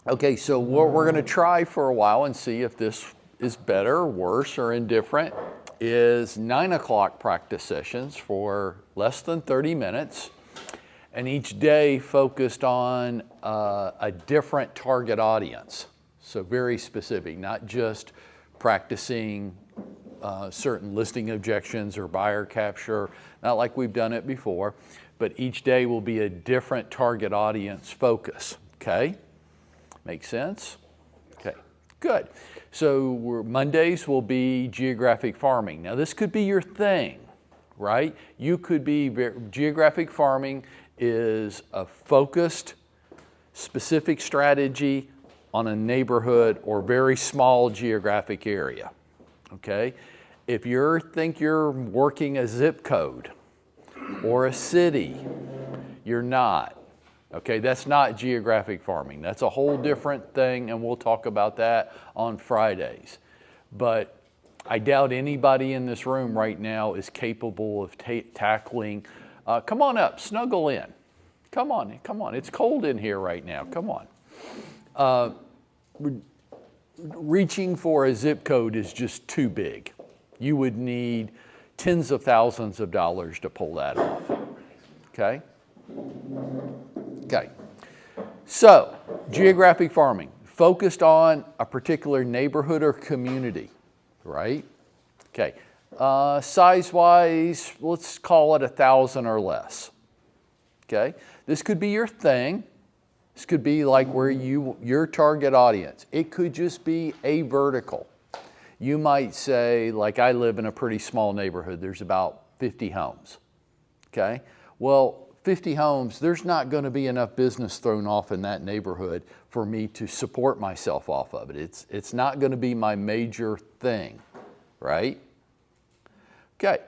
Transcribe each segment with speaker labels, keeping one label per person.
Speaker 1: Okay, so what we're going to try for a while and see if this is better, worse, or indifferent is 9 o'clock practice sessions for less than 30 minutes, and each day focused on a different target audience. So very specific, not just practicing certain listing objections or buyer capture, not like we've done it before, but each day will be a different target audience focus, okay? Make sense? Okay, good. So Mondays will be geographic farming. Now this could be your thing, right? You could be, geographic farming is a focused, specific strategy on a neighborhood or very small geographic area, okay? If you think you're working a zip code or a city, you're not. Okay, that's not geographic farming. That's a whole different thing, and we'll talk about that on Fridays. But I doubt anybody in this room right now is capable of tackling, come on up, snuggle in. Come on, it's cold in here right now, come on. Reaching for a zip code is just too big. You would need tens of thousands of dollars to pull that off, okay? Okay, so geographic farming, focused on a particular neighborhood or community, right? Okay, size-wise, let's call it 1,000 or less, okay? This could be your thing. This could be like where your target audience. It could just be a vertical. You might say, like I live in a pretty small neighborhood, there's about 50 homes, okay? Well, 50 homes, there's not going to be enough business thrown off in that neighborhood for me to support myself off of it. It's not going to be my major thing, right? Okay,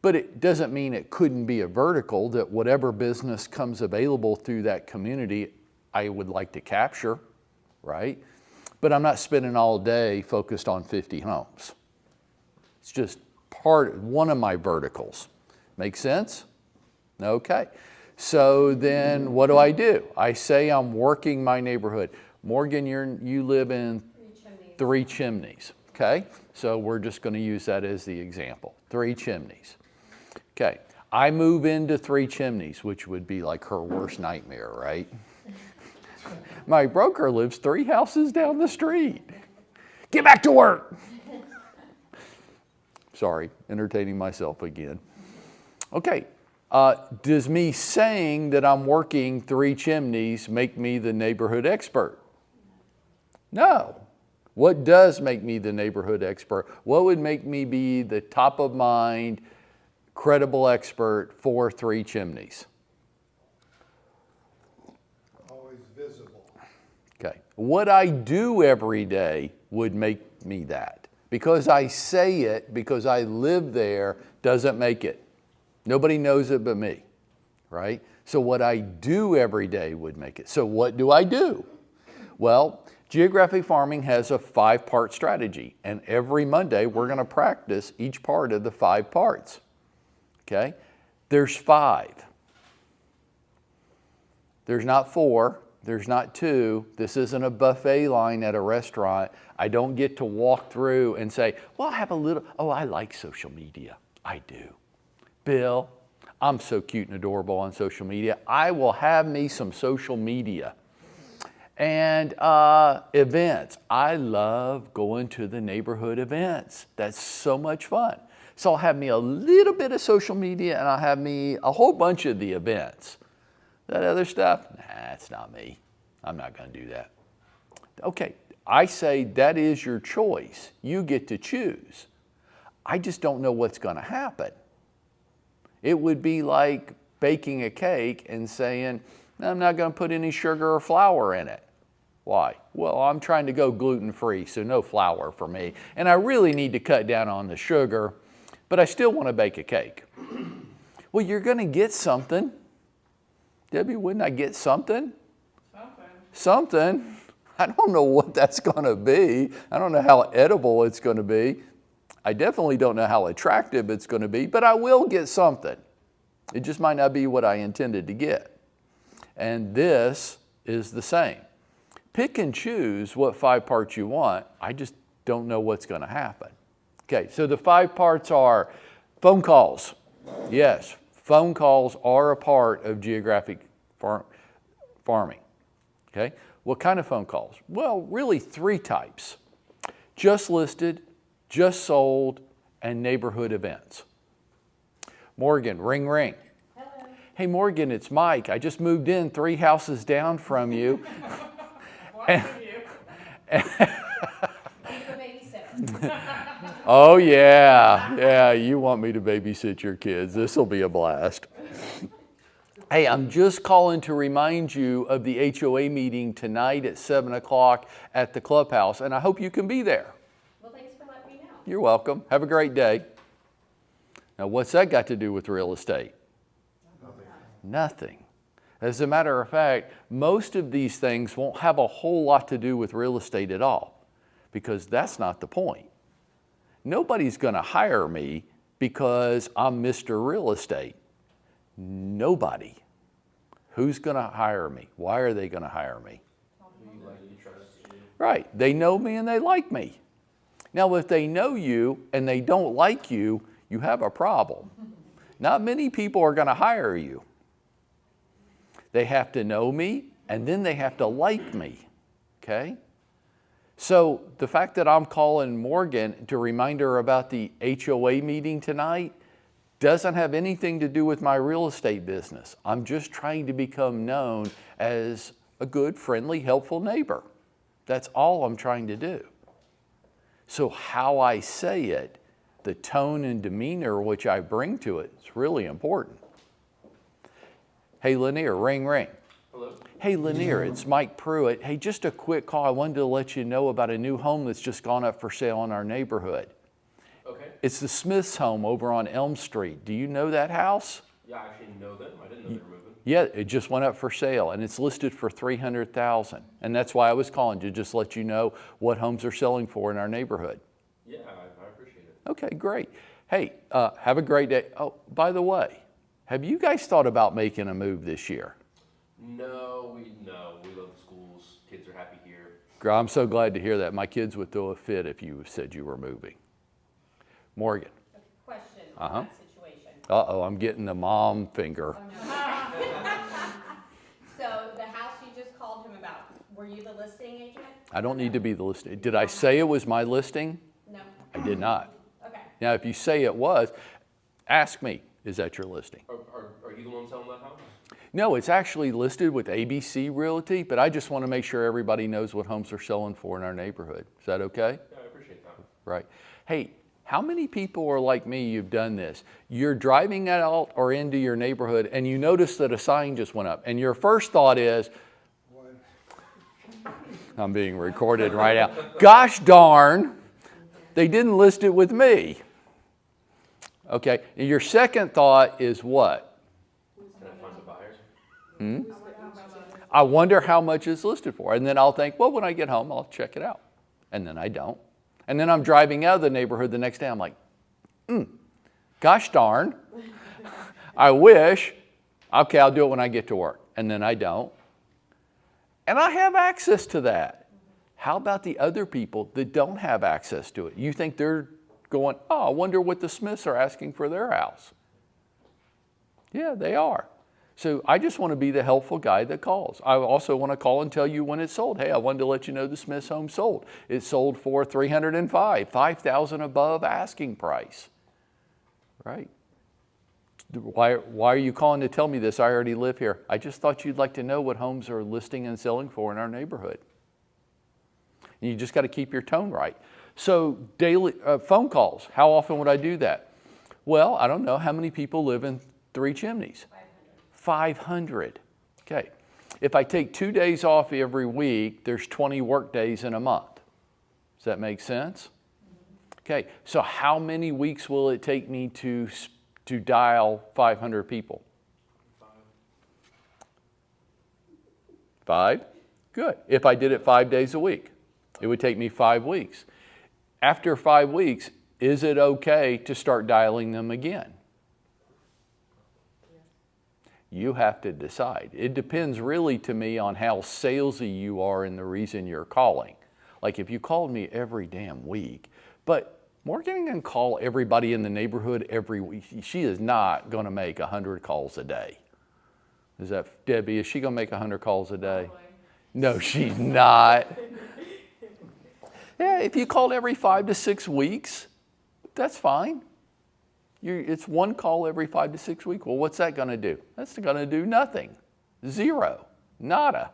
Speaker 1: but it doesn't mean it couldn't be a vertical, that whatever business comes available through that community, I would like to capture, right? But I'm not spending all day focused on 50 homes. It's just one of my verticals. Make sense? Okay, so then what do? I say I'm working my neighborhood. Morgan, you live in Three Chimneys, okay? So we're just going to use that as the example, Three Chimneys. Okay, I move into Three Chimneys, which would be like her worst nightmare, right? My broker lives 3 houses down the street. Get back to work. Sorry, entertaining myself again. Okay. Does me saying that I'm working Three Chimneys make me the neighborhood expert? No. What does make me the neighborhood expert? What would make me be the top of mind, credible expert for Three Chimneys?
Speaker 2: Always visible.
Speaker 1: Okay. What I do every day would make me that. Because I say it, because I live there, doesn't make it. Nobody knows it but me, right? So what I do every day would make it. So what do I do? Well, geographic farming has a 5-part strategy, and every Monday we're going to practice each part of the 5 parts, okay? There's 5. There's not 4. There's not 2. This isn't a buffet line at a restaurant. I don't get to walk through and say, well, I like social media. I do. Bill, I'm so cute and adorable on social media. I will have me some social media. And events. I love going to the neighborhood events. That's so much fun. So I'll have me a little bit of social media, and I'll have me a whole bunch of the events. That other stuff, nah, it's not me. I'm not going to do that. Okay, I say that is your choice. You get to choose. I just don't know what's going to happen. It would be like baking a cake and saying, I'm not going to put any sugar or flour in it. Why? Well, I'm trying to go gluten-free, so no flour for me. And I really need to cut down on the sugar, but I still want to bake a cake. Well, you're going to get something. Debbie, wouldn't I get something? Something. I don't know what that's going to be. I don't know how edible it's going to be. I definitely don't know how attractive it's going to be, but I will get something. It just might not be what I intended to get. And this is the same. Pick and choose what 5 parts you want. I just don't know what's going to happen. Okay, so the 5 parts are phone calls. Yes, phone calls are a part of geographic farming. Okay, what kind of phone calls? Well, really 3 types. Just listed, just sold, and neighborhood events. Morgan, ring, ring.
Speaker 3: Hello.
Speaker 1: Hey, Morgan, it's Mike. I just moved in 3 houses down from you.
Speaker 3: Watching you. Need a babysitter.
Speaker 1: Oh, yeah, you want me to babysit your kids. This will be a blast. Hey, I'm just calling to remind you of the HOA meeting tonight at 7 o'clock at the clubhouse, and I hope you can be there.
Speaker 3: Well, thanks for letting me know.
Speaker 1: You're welcome. Have a great day. Now, what's that got to do with real estate? Nothing. As a matter of fact, most of these things won't have a whole lot to do with real estate at all, because that's not the point. Nobody's going to hire me because I'm Mr. Real Estate. Nobody. Who's going to hire me? Why are they going to hire me? Right. They know me and they like me. Now, if they know you and they don't like you, you have a problem. Not many people are going to hire you. They have to know me and then they have to like me. Okay? So the fact that I'm calling Morgan to remind her about the HOA meeting tonight doesn't have anything to do with my real estate business. I'm just trying to become known as a good, friendly, helpful neighbor. That's all I'm trying to do. So how I say it, the tone and demeanor which I bring to it is really important. Hey, Lanier, ring, ring.
Speaker 4: Hello.
Speaker 1: Hey, Lanier, it's Mike Pruitt. Hey, just a quick call. I wanted to let you know about a new home that's just gone up for sale in our neighborhood.
Speaker 4: Okay.
Speaker 1: It's the Smith's home over on Elm Street. Do you know that house?
Speaker 4: Yeah, I actually know them. I didn't know they were moving.
Speaker 1: Yeah, it just went up for sale and it's listed for $300,000. And that's why I was calling to just let you know what homes are selling for in our neighborhood.
Speaker 4: Yeah, I appreciate it.
Speaker 1: Okay, great. Hey, have a great day. Oh, by the way, have you guys thought about making a move this year?
Speaker 4: No, we love the schools. Kids are happy here.
Speaker 1: I'm so glad to hear that. My kids would throw a fit if you said you were moving. Morgan.
Speaker 3: Question on that situation.
Speaker 1: Uh-oh, I'm getting the mom finger.
Speaker 3: Oh, no. So the house you just called him about, were you the listing agent?
Speaker 1: I don't need to be the listing. Did I say it was my listing?
Speaker 3: No.
Speaker 1: I did not.
Speaker 3: Okay.
Speaker 1: Now, if you say it was, ask me, is that your listing?
Speaker 4: Are you the one selling that house?
Speaker 1: No, it's actually listed with ABC Realty, but I just want to make sure everybody knows what homes are selling for in our neighborhood. Is that okay?
Speaker 4: Yeah, I appreciate that.
Speaker 1: Right. Hey, how many people are like me, you've done this? You're driving out or into your neighborhood and you notice that a sign just went up and your first thought is, I'm being recorded right now, gosh darn, they didn't list it with me. Okay, and your second thought is what?
Speaker 4: Can I find some buyers?
Speaker 1: I wonder how much it's listed for. And then I'll think, well, when I get home, I'll check it out. And then I don't. And then I'm driving out of the neighborhood the next day. I'm like, gosh darn, I wish. Okay, I'll do it when I get to work. And then I don't. And I have access to that. How about the other people that don't have access to it? You think they're going, oh, I wonder what the Smiths are asking for their house. Yeah, they are. So I just want to be the helpful guy that calls. I also want to call and tell you when it's sold. Hey, I wanted to let you know the Smith's home sold. It sold for $305,000, $5,000 above asking price. Right? Why are you calling to tell me this? I already live here. I just thought you'd like to know what homes are listing and selling for in our neighborhood. And you just got to keep your tone right. So daily phone calls, how often would I do that? Well, I don't know. How many people live in Three Chimneys? 500. Okay. If I take 2 days off every week, there's 20 work days in a month. Does that make sense? Okay. So how many weeks will it take me to dial 500 people? 5? Good. If I did it 5 days a week, it would take me 5 weeks. After 5 weeks, is it okay to start dialing them again? You have to decide. It depends really to me on how salesy you are and the reason you're calling. Like if you called me every damn week, but Morgan can call everybody in the neighborhood every week. She is not going to make 100 calls a day. Is that, Debbie, is she going to make 100 calls a day?
Speaker 3: Probably.
Speaker 1: No, she's not. Yeah, if you called every 5 to 6 weeks, that's fine. It's one call every 5 to 6 weeks. Well, what's that going to do? That's going to do nothing. Zero. Nada.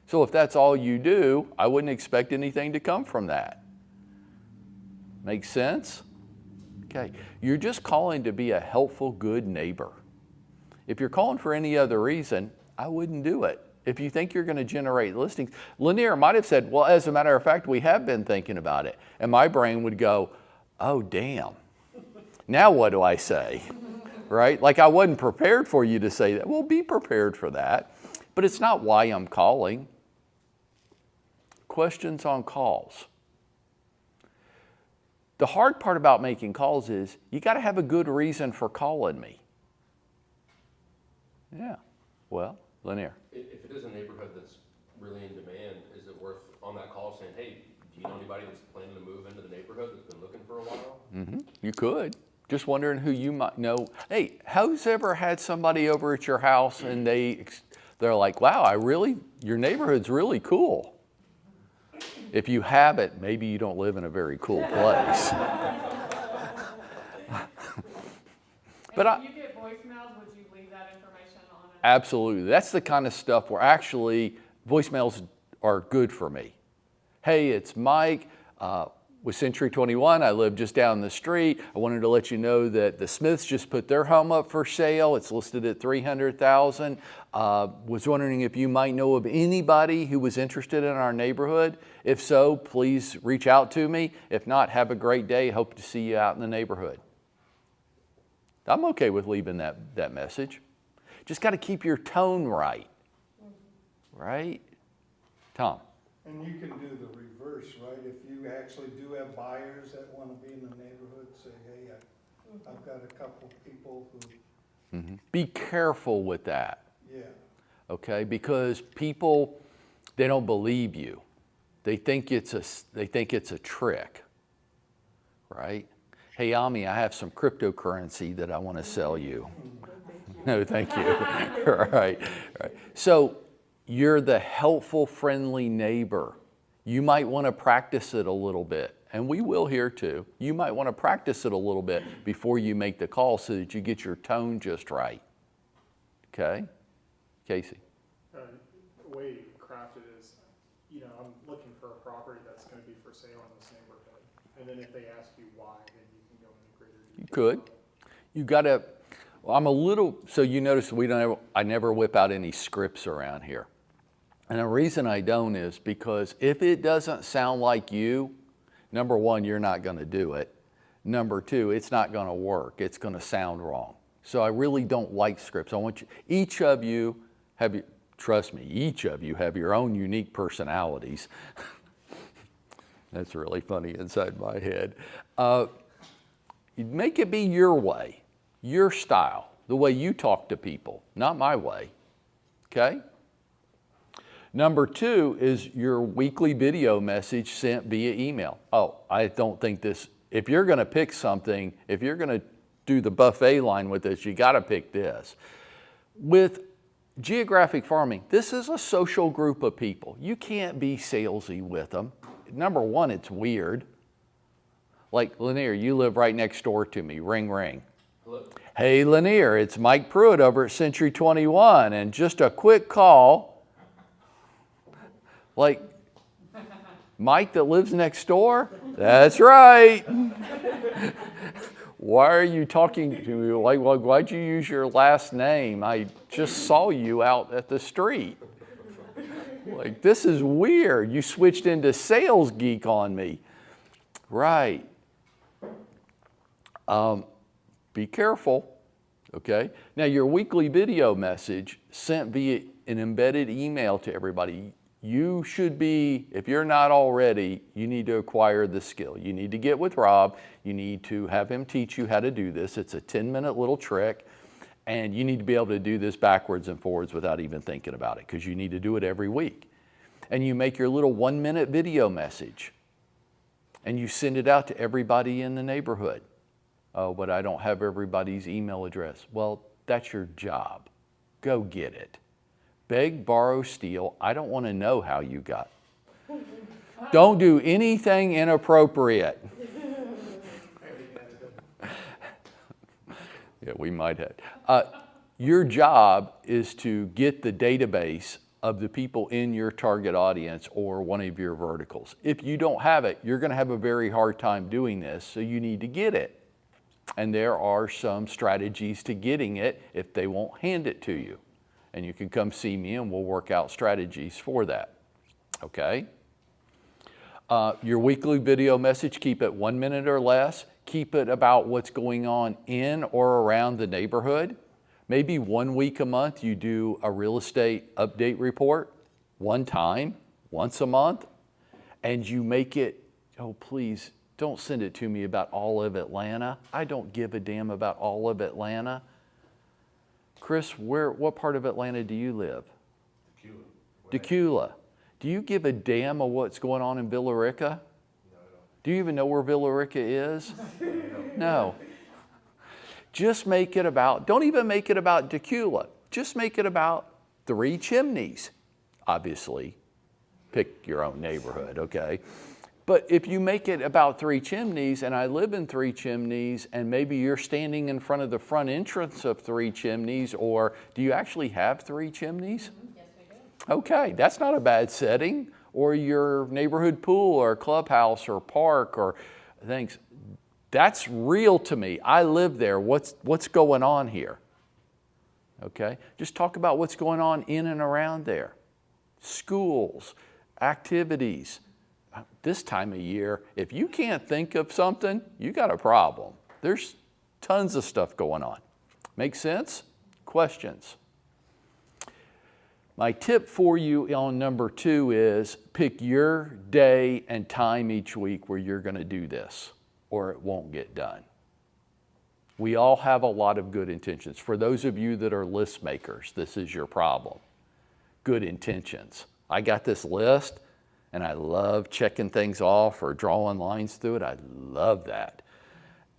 Speaker 1: So if that's all you do, I wouldn't expect anything to come from that. Make sense? Okay. You're just calling to be a helpful, good neighbor. If you're calling for any other reason, I wouldn't do it. If you think you're going to generate listings, Lanier might have said, well, as a matter of fact, we have been thinking about it. And my brain would go, oh, damn. Now what do I say? Right? Like I wasn't prepared for you to say that. Well, be prepared for that. But it's not why I'm calling. Questions on calls. The hard part about making calls is you got to have a good reason for calling me. Yeah. Well, Lanier.
Speaker 4: If it is a neighborhood that's really in demand, is it worth on that call saying, hey, do you know anybody that's planning to move into the neighborhood that's been looking for a while?
Speaker 1: Mm-hmm. You could. Just wondering who you might know. Hey, who's ever had somebody over at your house and they're like, wow, your neighborhood's really cool. If you haven't, maybe you don't live in a very cool place. But
Speaker 5: if you get voicemails, would you leave that information on it?
Speaker 1: Absolutely. That's the kind of stuff where actually voicemails are good for me. Hey, it's Mike. With Century 21, I live just down the street. I wanted to let you know that the Smiths just put their home up for sale. It's listed at $300,000. Was wondering if you might know of anybody who was interested in our neighborhood. If so, please reach out to me. If not, have a great day. Hope to see you out in the neighborhood. I'm okay with leaving that message. Just got to keep your tone right. Right? Tom.
Speaker 2: And you can do the reverse, right? If you actually do have buyers that want to be in the neighborhood, say, hey, I've got a couple people who.
Speaker 1: Mm-hmm. Be careful with that.
Speaker 2: Yeah.
Speaker 1: Okay, because people, they don't believe you. They think it's a trick, right? Hey, Ami, I have some cryptocurrency that I want to sell you. No, thank you. Right. So you're the helpful, friendly neighbor. You might want to practice it a little bit, and we will here too. You might want to practice it a little bit before you make the call so that you get your tone just right. Okay? Casey.
Speaker 6: The way you craft it is, I'm looking for a property that's going to be for sale in this neighborhood. And then if they ask you why, then you can go into greater detail.
Speaker 1: You could. You got to, so you notice I never whip out any scripts around here. And the reason I don't is because if it doesn't sound like you, number one, you're not going to do it. Number two, it's not going to work. It's going to sound wrong. So I really don't like scripts. I want you, each of you have, trust me, each of you have your own unique personalities. That's really funny inside my head. You make it be your way, your style, the way you talk to people, not my way. Okay? Number two is your weekly video message sent via email. Oh, I don't think this, if you're going to pick something, if you're going to do the buffet line with this, you got to pick this. With Geographic Farming, this is a social group of people. You can't be salesy with them. Number one, it's weird. Like, Lanier, you live right next door to me. Ring, ring.
Speaker 4: Hello.
Speaker 1: Hey, Lanier, it's Mike Pruitt over at Century 21, and just a quick call. Like, Mike that lives next door? That's right. Why are you talking to me? Like, why'd you use your last name? I just saw you out at the street. Like, this is weird. You switched into sales geek on me. Right. Be careful, okay? Now, your weekly video message sent via an embedded email to everybody. You should be, if you're not already, you need to acquire the skill. You need to get with Rob. You need to have him teach you how to do this. It's a 10-minute little trick. And you need to be able to do this backwards and forwards without even thinking about it, because you need to do it every week. And you make your little 1-minute video message and you send it out to everybody in the neighborhood. Oh, but I don't have everybody's email address. Well, that's your job. Go get it. Beg, borrow, steal. I don't want to know how you got. Don't do anything inappropriate. Yeah, we might have. Your job is to get the database of the people in your target audience or one of your verticals. If you don't have it, you're going to have a very hard time doing this, so you need to get it. And there are some strategies to getting it if they won't hand it to you. And you can come see me and we'll work out strategies for that. Okay? Your weekly video message, keep it 1 minute or less. Keep it about what's going on in or around the neighborhood. Maybe 1 week a month you do a real estate update report, one time, once a month, and you make it, oh please, don't send it to me about all of Atlanta. I don't give a damn about all of Atlanta. Chris, what part of Atlanta do you live? Decula. Do you give a damn of what's going on in Villarica? Do you even know where Villarica is? No. Just make it about, don't even make it about Decula. Just make it about Three Chimneys. Obviously, pick your own neighborhood, okay? But if you make it about Three Chimneys, and I live in Three Chimneys, and maybe you're standing in front of the front entrance of Three Chimneys, or do you actually have Three Chimneys?
Speaker 3: Yes, we do.
Speaker 1: Okay, that's not a bad setting. Or your neighborhood pool or clubhouse or park or things. That's real to me. I live there. What's going on here? Okay, just talk about what's going on in and around there. Schools, activities. This time of year, if you can't think of something, you got a problem. There's tons of stuff going on. Make sense? Questions? My tip for you on number 2 is pick your day and time each week where you're going to do this, or it won't get done. We all have a lot of good intentions. For those of you that are list makers, this is your problem. Good intentions. I got this list, and I love checking things off or drawing lines through it. I love that.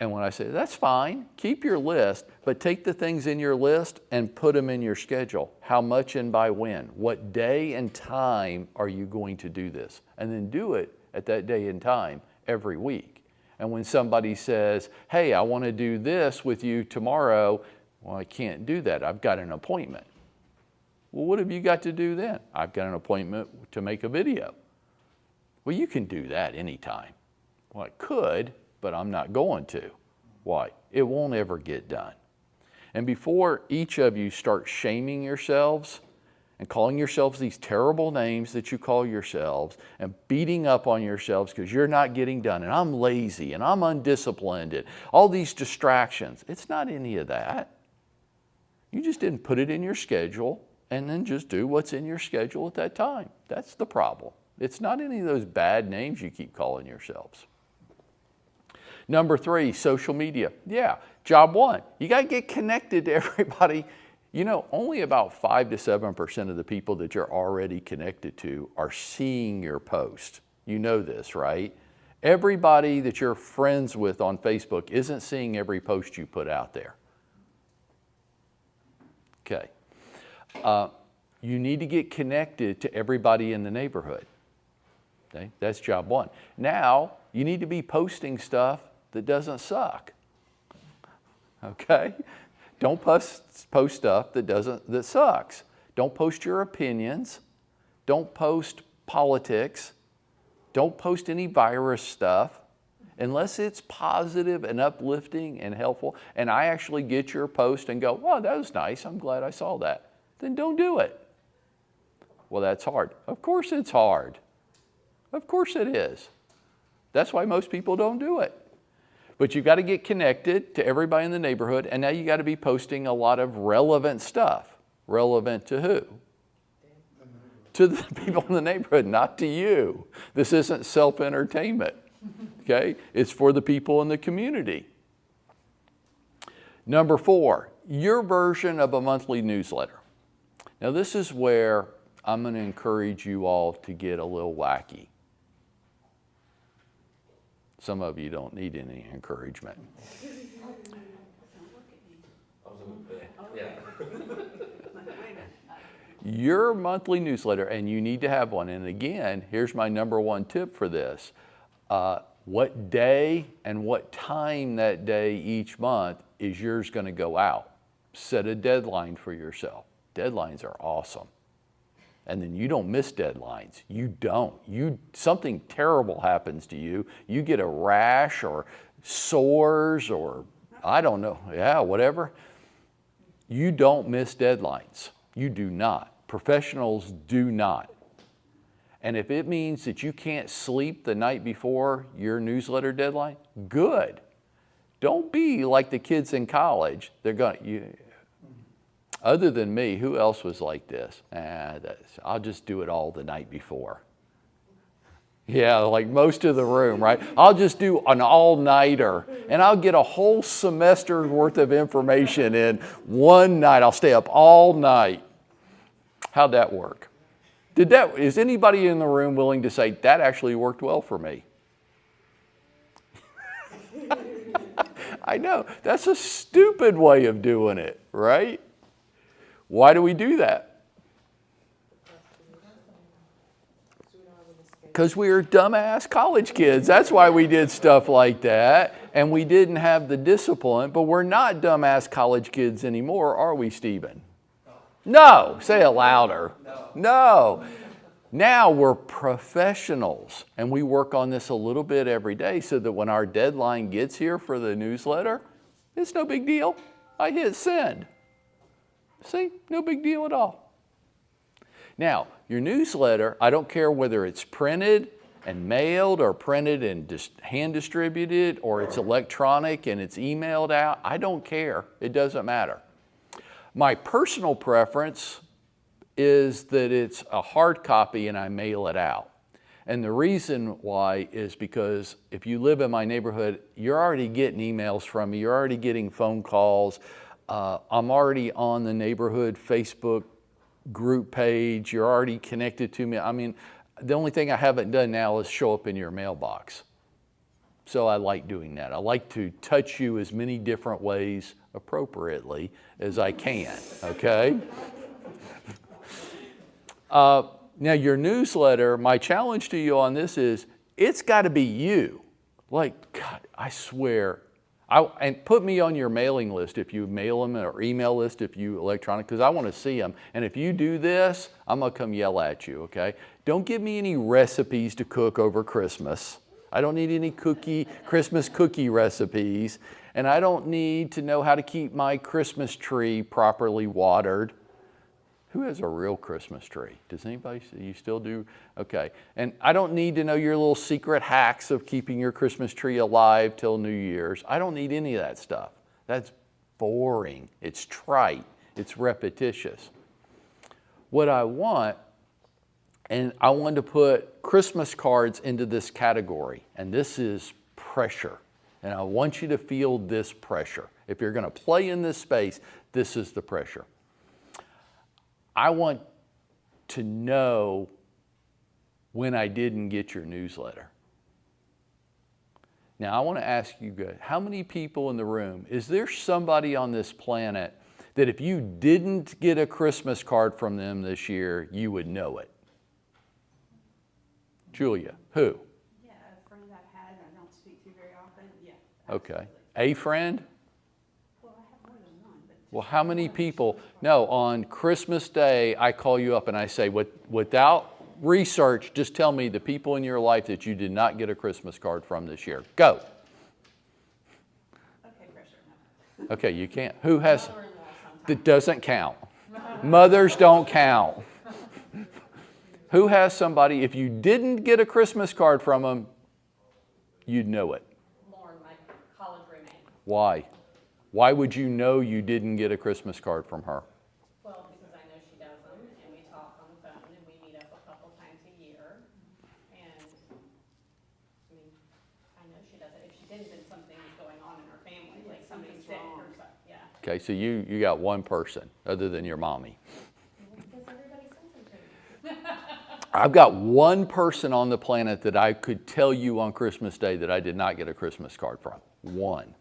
Speaker 1: And when I say, that's fine, keep your list, but take the things in your list and put them in your schedule. How much and by when? What day and time are you going to do this? And then do it at that day and time every week. And when somebody says, hey, I want to do this with you tomorrow, well, I can't do that. I've got an appointment. Well, what have you got to do then? I've got an appointment to make a video. Well, you can do that anytime. Well, I could, but I'm not going to. Why? It won't ever get done. And before each of you start shaming yourselves and calling yourselves these terrible names that you call yourselves and beating up on yourselves because you're not getting done and I'm lazy and I'm undisciplined and all these distractions, it's not any of that. You just didn't put it in your schedule and then just do what's in your schedule at that time. That's the problem. It's not any of those bad names you keep calling yourselves. Number 3, social media. Yeah, job 1. You got to get connected to everybody. You know, only about 5 to 7% of the people that you're already connected to are seeing your post. You know this, right? Everybody that you're friends with on Facebook isn't seeing every post you put out there. Okay. You need to get connected to everybody in the neighborhood. Okay, that's job 1. Now, you need to be posting stuff that doesn't suck. Okay? Don't post stuff that sucks. Don't post your opinions. Don't post politics. Don't post any virus stuff unless it's positive and uplifting and helpful. And I actually get your post and go, "Oh, that was nice. I'm glad I saw that." Then don't do it. Well, that's hard. Of course it's hard. Of course it is. That's why most people don't do it. But you've got to get connected to everybody in the neighborhood, and now you got to be posting a lot of relevant stuff. Relevant to who? To the people in the neighborhood, not to you. This isn't self-entertainment, okay? It's for the people in the community. Number 4, your version of a monthly newsletter. Now this is where I'm going to encourage you all to get a little wacky. Some of you don't need any encouragement.
Speaker 4: I was in the, yeah.
Speaker 1: Your monthly newsletter, and you need to have one. And again, here's my number one tip for this. What day and what time that day each month is yours going to go out? Set a deadline for yourself. Deadlines are awesome. And then you don't miss deadlines. You don't. Something terrible happens to you. You get a rash or sores or I don't know, yeah, whatever. You don't miss deadlines. You do not. Professionals do not. And if it means that you can't sleep the night before your newsletter deadline, good. Don't be like the kids in college. They're going, other than me, who else was like this? I'll just do it all the night before. Yeah, like most of the room, right? I'll just do an all-nighter, and I'll get a whole semester worth of information in one night. I'll stay up all night. How'd that work? Is anybody in the room willing to say, that actually worked well for me? I know, that's a stupid way of doing it, right? Why do we do that? Because we were dumbass college kids. That's why we did stuff like that. And we didn't have the discipline, but we're not dumbass college kids anymore, are we, Stephen? No. Say it louder. No. Now we're professionals, and we work on this a little bit every day so that when our deadline gets here for the newsletter, it's no big deal. I hit send. See, no big deal at all. Now, your newsletter, I don't care whether it's printed and mailed or printed and hand distributed or it's electronic and it's emailed out. I don't care. It doesn't matter. My personal preference is that it's a hard copy and I mail it out. And the reason why is because if you live in my neighborhood, you're already getting emails from me, you're already getting phone calls. I'm already on the neighborhood Facebook group page, you're already connected to me. I mean, the only thing I haven't done now is show up in your mailbox. So I like doing that. I like to touch you as many different ways appropriately as I can, okay? Now your newsletter, my challenge to you on this is, it's got to be you. Like, God, I swear. And put me on your mailing list if you mail them, or email list if you electronic, because I want to see them. And if you do this, I'm going to come yell at you, okay? Don't give me any recipes to cook over Christmas. I don't need any Christmas cookie recipes. And I don't need to know how to keep my Christmas tree properly watered. Who has a real Christmas tree? Does anybody, you still do? Okay. And I don't need to know your little secret hacks of keeping your Christmas tree alive till New Year's. I don't need any of that stuff. That's boring. It's trite. It's repetitious. What I want, and I want to put Christmas cards into this category, and this is pressure. And I want you to feel this pressure. If you're going to play in this space, this is the pressure. I want to know when I didn't get your newsletter. Now, I want to ask you guys, how many people in the room, is there somebody on this planet that if you didn't get a Christmas card from them this year, you would know it? Julia, who?
Speaker 7: Yeah, a friend I've had and I don't speak to very often, yeah.
Speaker 1: Okay. A friend?
Speaker 7: Well, I have more than one, but.
Speaker 1: Well, how many people? No, on Christmas Day, I call you up and I say, without research, just tell me the people in your life that you did not get a Christmas card from this year. Go.
Speaker 7: Okay, pressure, no.
Speaker 1: Okay, you can't. Who has?
Speaker 7: Mother-in-law sometimes.
Speaker 1: That doesn't count. Mothers don't count. Who has somebody, if you didn't get a Christmas card from them, you'd know it?
Speaker 3: Lauren, my college roommate.
Speaker 1: Why? Why would you know you didn't get a Christmas card from her?
Speaker 3: Well, because I know she does them, and we talk on the phone, and we meet up a couple times a year. And, I mean, I know she does it. If she didn't, then something's going on in her family, like somebody's
Speaker 7: Something's
Speaker 3: sick
Speaker 7: wrong.
Speaker 3: or something, yeah.
Speaker 1: Okay, so you got one person other than your mommy.
Speaker 3: Because everybody sends them to me.
Speaker 1: I've got one person on the planet that I could tell you on Christmas Day that I did not get a Christmas card from. One.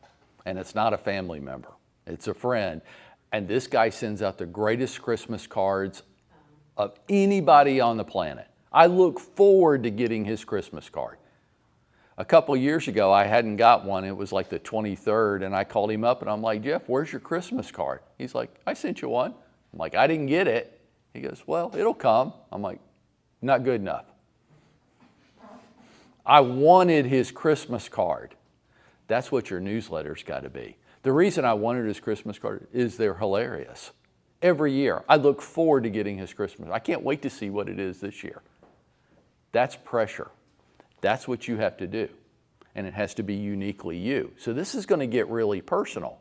Speaker 1: And it's not a family member. It's a friend. And this guy sends out the greatest Christmas cards of anybody on the planet. I look forward to getting his Christmas card. A couple of years ago, I hadn't got one. It was like the 23rd, and I called him up, and I'm like, Jeff, where's your Christmas card? He's like, I sent you one. I'm like, I didn't get it. He goes, well, it'll come. I'm like, not good enough. I wanted his Christmas card. That's what your newsletter's got to be. The reason I wanted his Christmas card is they're hilarious. Every year, I look forward to getting his Christmas. I can't wait to see what it is this year. That's pressure. That's what you have to do. And it has to be uniquely you. So this is going to get really personal.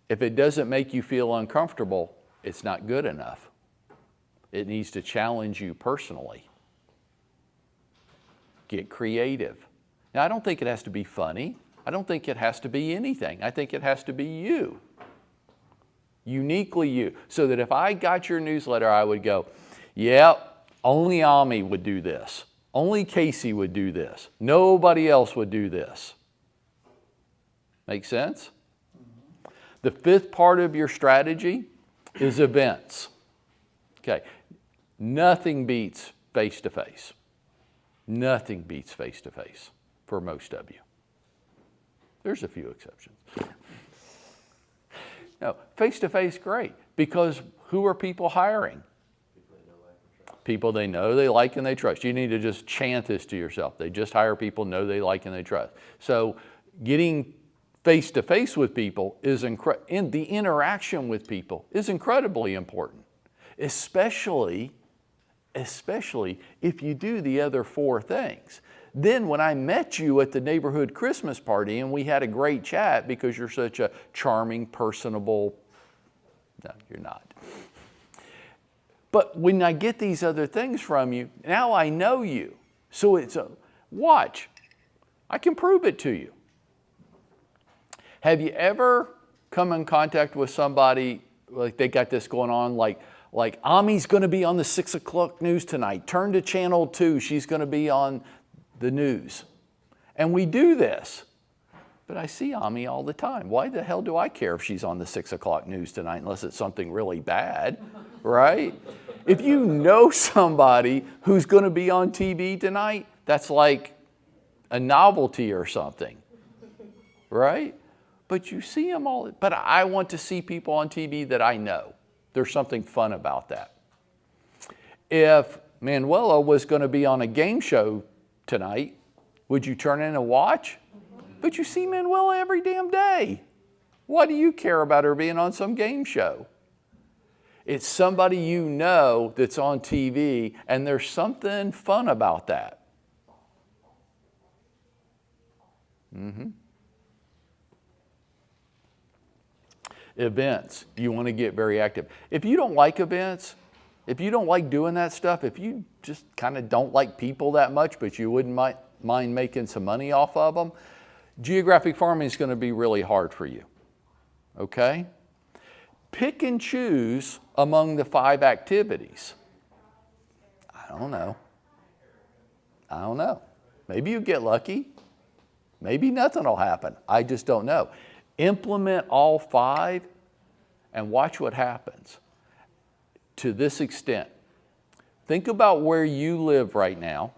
Speaker 1: If it doesn't make you feel uncomfortable, it's not good enough. It needs to challenge you personally. Get creative. Now, I don't think it has to be funny. I don't think it has to be anything. I think it has to be you. Uniquely you. So that if I got your newsletter, I would go, yep. Only Ami would do this. Only Casey would do this. Nobody else would do this. Make sense? The fifth part of your strategy is events. Okay. Nothing beats face-to-face. Nothing beats face-to-face for most of you. There's a few exceptions. No, face-to-face, great. Because who are people hiring? People they know, they like, and they trust. You need to just chant this to yourself. They just hire people know they like and they trust. So getting face-to-face with people is in the interaction with people is incredibly important, especially if you do the other four things. Then when I met you at the neighborhood Christmas party and we had a great chat because you're such a charming, personable, no, you're not. But when I get these other things from you, now I know you. So it's watch. I can prove it to you. Have you ever come in contact with somebody, like they got this going on, like Ami's going to be on the 6 o'clock news tonight. Turn to channel 2. She's going to be on the news. And we do this. But I see Ami all the time. Why the hell do I care if she's on the 6 o'clock news tonight unless it's something really bad, right? If you know somebody who's going to be on TV tonight, that's like a novelty or something, right? But you see them all. But I want to see people on TV that I know. There's something fun about that. If Manuela was going to be on a game show tonight, would you turn in and watch? But you see Manuela every damn day. Why do you care about her being on some game show? It's somebody you know that's on TV, and there's something fun about that. Events, you want to get very active. If you don't like events, if you don't like doing that stuff, if you just kind of don't like people that much, but you wouldn't mind making some money off of them, geographic farming is going to be really hard for you, okay? Pick and choose among the 5 activities. I don't know. Maybe you get lucky. Maybe nothing will happen. I just don't know. Implement all 5 and watch what happens. To this extent, think about where you live right now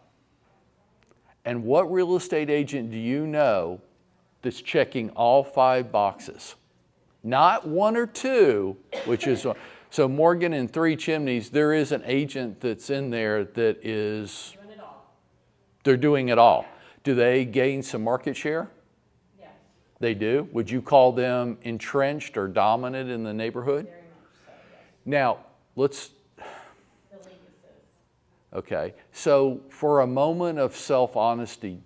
Speaker 1: and what real estate agent do you know that's checking all 5 boxes? Not 1 or 2, which is, so Morgan and 3 Chimneys, there is an agent that's in there that is,
Speaker 3: Doing it all.
Speaker 1: they're doing it all. Do they gain some market share?
Speaker 3: Yes,
Speaker 1: They do. Would you call them entrenched or dominant in the neighborhood?
Speaker 3: very much so, yes.
Speaker 1: Now, let's,
Speaker 3: The league is.
Speaker 1: okay. So for a moment of self-honesty,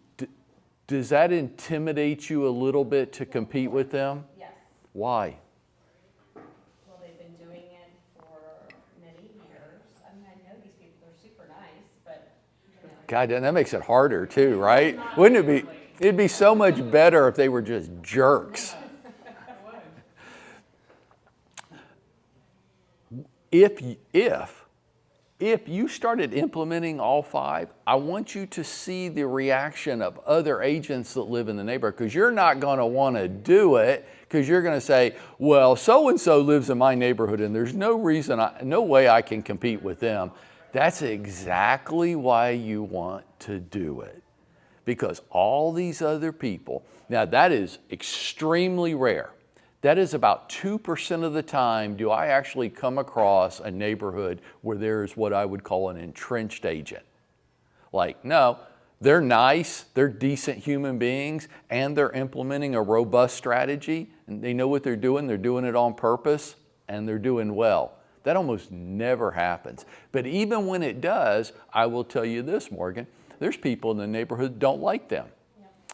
Speaker 1: does that intimidate you a little bit to compete with them?
Speaker 3: Yes.
Speaker 1: Why?
Speaker 3: Well, they've been doing it for many years. I mean, I know these people, they're super nice, but, you know.
Speaker 1: God, that makes it harder too, right? Wouldn't it be? It'd be so much better if they were just jerks. If you started implementing all 5, I want you to see the reaction of other agents that live in the neighborhood, because you're not going to want to do it because you're going to say, well, so-and-so lives in my neighborhood and there's no way I can compete with them. That's exactly why you want to do it, because all these other people, now that is extremely rare. That is about 2% of the time do I actually come across a neighborhood where there's what I would call an entrenched agent. Like, no, they're nice, they're decent human beings, and they're implementing a robust strategy, and they know what they're doing it on purpose, and they're doing well. That almost never happens. But even when it does, I will tell you this, Morgan, there's people in the neighborhood that don't like them.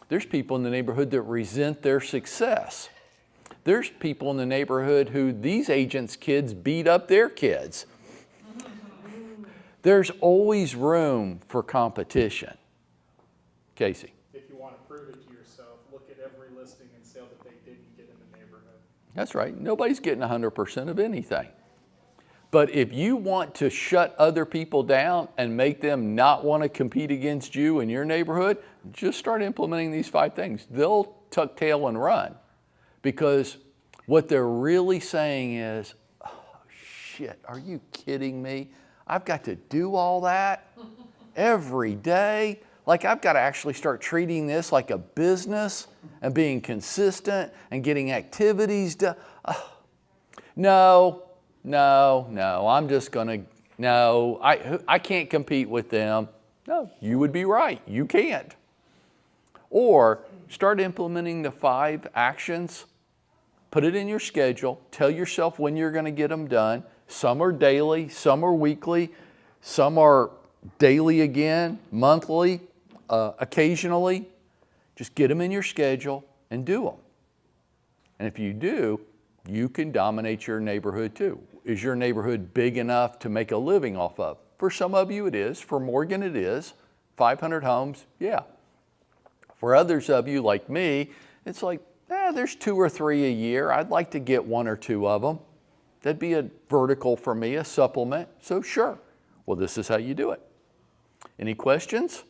Speaker 1: There's people in the neighborhood that resent their success. There's people in the neighborhood who these agents' kids beat up their kids. There's always room for competition. Casey.
Speaker 6: If you want to prove it to yourself, look at every listing and sale that they didn't get in the neighborhood.
Speaker 1: That's right. Nobody's getting 100% of anything. But if you want to shut other people down and make them not want to compete against you in your neighborhood, just start implementing these 5 things. They'll tuck tail and run. Because what they're really saying is, oh, shit, are you kidding me? I've got to do all that every day? Like, I've got to actually start treating this like a business and being consistent and getting activities done. No, I'm just going to, no, I can't compete with them. No, you would be right. You can't. Or start implementing the 5 actions. Put it in your schedule. Tell yourself when you're going to get them done. Some are daily, some are weekly, some are daily again, monthly, occasionally. Just get them in your schedule and do them. And if you do, you can dominate your neighborhood too. Is your neighborhood big enough to make a living off of? For some of you it is. For Morgan it is. 500 homes, yeah. For others of you like me, it's like, there's 2 or 3 a year. I'd like to get 1 or 2 of them. That'd be a vertical for me, a supplement. So sure. Well, this is how you do it. Any questions?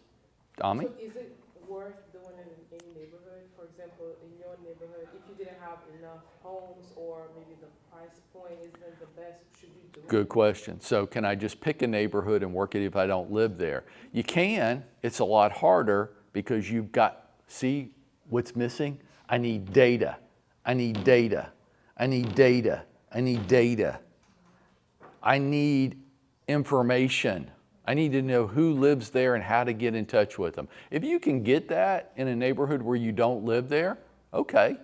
Speaker 1: Tommy?
Speaker 8: So is it worth doing it in any neighborhood? For example, in your neighborhood, if you didn't have enough homes or maybe the price point isn't the best, should you do it?
Speaker 1: Good question. So can I just pick a neighborhood and work it if I don't live there? You can. It's a lot harder because you've got, see what's missing? I need data. I need data. I need data. I need data. I need information. I need to know who lives there and how to get in touch with them. If you can get that in a neighborhood where you don't live there, okay.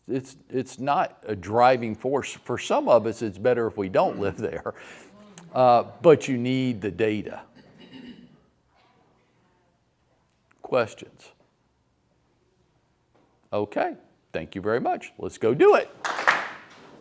Speaker 1: It's not a driving force. For some of us, it's better if we don't live there. But you need the data. Questions? Okay, thank you very much. Let's go do it.